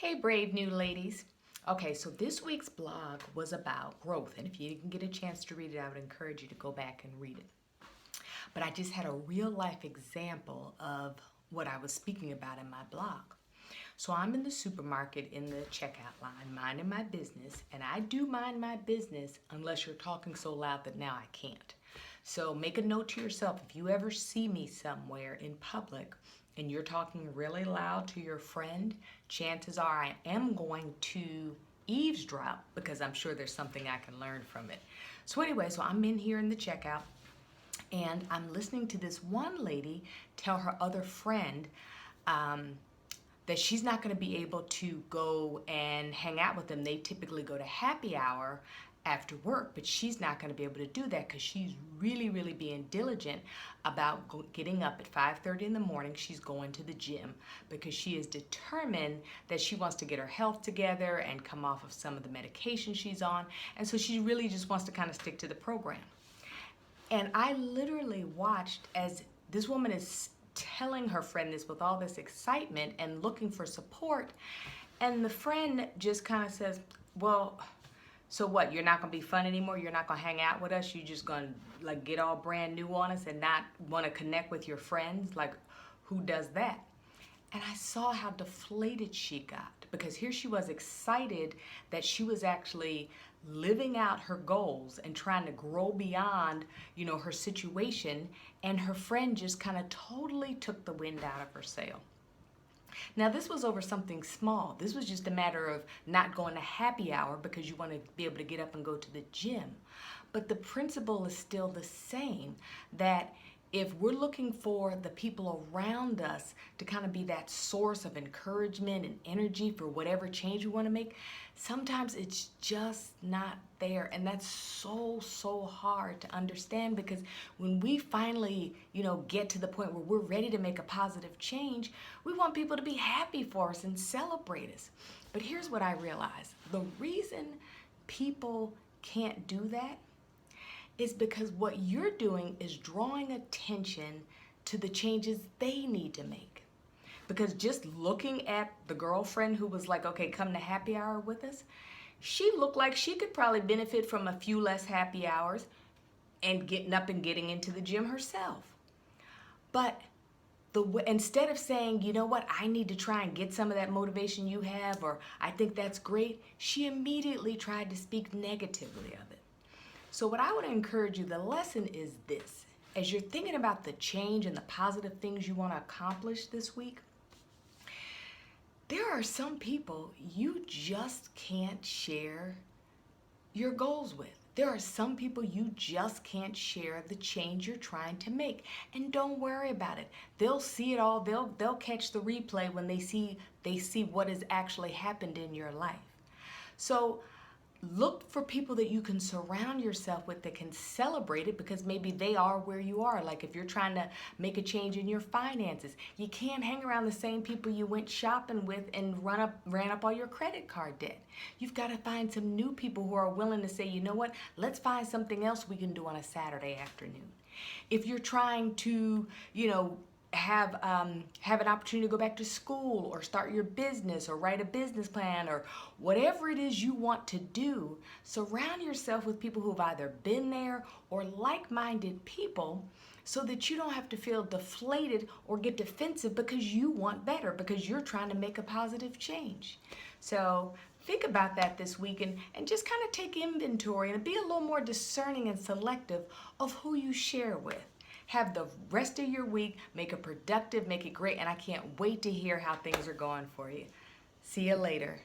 Hey, brave new ladies. Okay, so this week's blog was about growth, and if you didn't get a chance to read it, I would encourage you to go back and read it. But I just had a real life example of what I was speaking about in my blog. So I'm in the supermarket in the checkout line, minding my business, and I do mind my business unless you're talking so loud that now I can't. So make a note to yourself, if you ever see me somewhere in public and you're talking really loud to your friend, chances are I am going to eavesdrop because I'm sure there's something I can learn from it. So anyway, so I'm in here in the checkout and I'm listening to this one lady tell her other friend that she's not going to be able to go and hang out with them. They typically go to happy hour after work, but she's not going to be able to do that because she's really being diligent about getting up at 5:30 in the morning. She's going to the gym because she is determined that she wants to get her health together and come off of some of the medication she's on, and so she really just wants to kind of stick to the program. And I literally watched as this woman is telling her friend this with all this excitement and looking for support, and the friend just kind of says, well, so what, you're not gonna be fun anymore? You're not gonna hang out with us? You're just gonna like get all brand new on us and not wanna connect with your friends? Like, who does that? And I saw how deflated she got because here she was excited that she was actually living out her goals and trying to grow beyond, her situation, and her friend just kind of totally took the wind out of her sail. Now, this was over something small. This was just a matter of not going to happy hour because you want to be able to get up and go to the gym. But the principle is still the same, that if we're looking for the people around us to kind of be that source of encouragement and energy for whatever change we want to make, sometimes it's just not there. And that's so hard to understand because when we finally, get to the point where we're ready to make a positive change, we want people to be happy for us and celebrate us. But here's what I realized. The reason people can't do that is because what you're doing is drawing attention to the changes they need to make. Because just looking at the girlfriend who was like, okay, come to happy hour with us, she looked like she could probably benefit from a few less happy hours and getting up and getting into the gym herself. But instead of saying, you know what, I need to try and get some of that motivation you have, or I think that's great, she immediately tried to speak negatively of it. So what I want to encourage you, the lesson is this. As you're thinking about the change and the positive things you want to accomplish this week, there are some people you just can't share your goals with. There are some people you just can't share the change you're trying to make. And don't worry about it. They'll see it all. They'll catch the replay when they see what has actually happened in your life. So look for people that you can surround yourself with that can celebrate it because maybe they are where you are. Like if you're trying to make a change in your finances, you can't hang around the same people you went shopping with and ran up all your credit card debt. You've got to find some new people who are willing to say, you know what, let's find something else we can do on a Saturday afternoon. If you're trying to, have an opportunity to go back to school or start your business or write a business plan or whatever it is you want to do, surround yourself with people who've either been there or like-minded people so that you don't have to feel deflated or get defensive because you want better, because you're trying to make a positive change. So think about that this week and just kind of take inventory and be a little more discerning and selective of who you share with. Have the rest of your week, make it productive, make it great, and I can't wait to hear how things are going for you. See you later.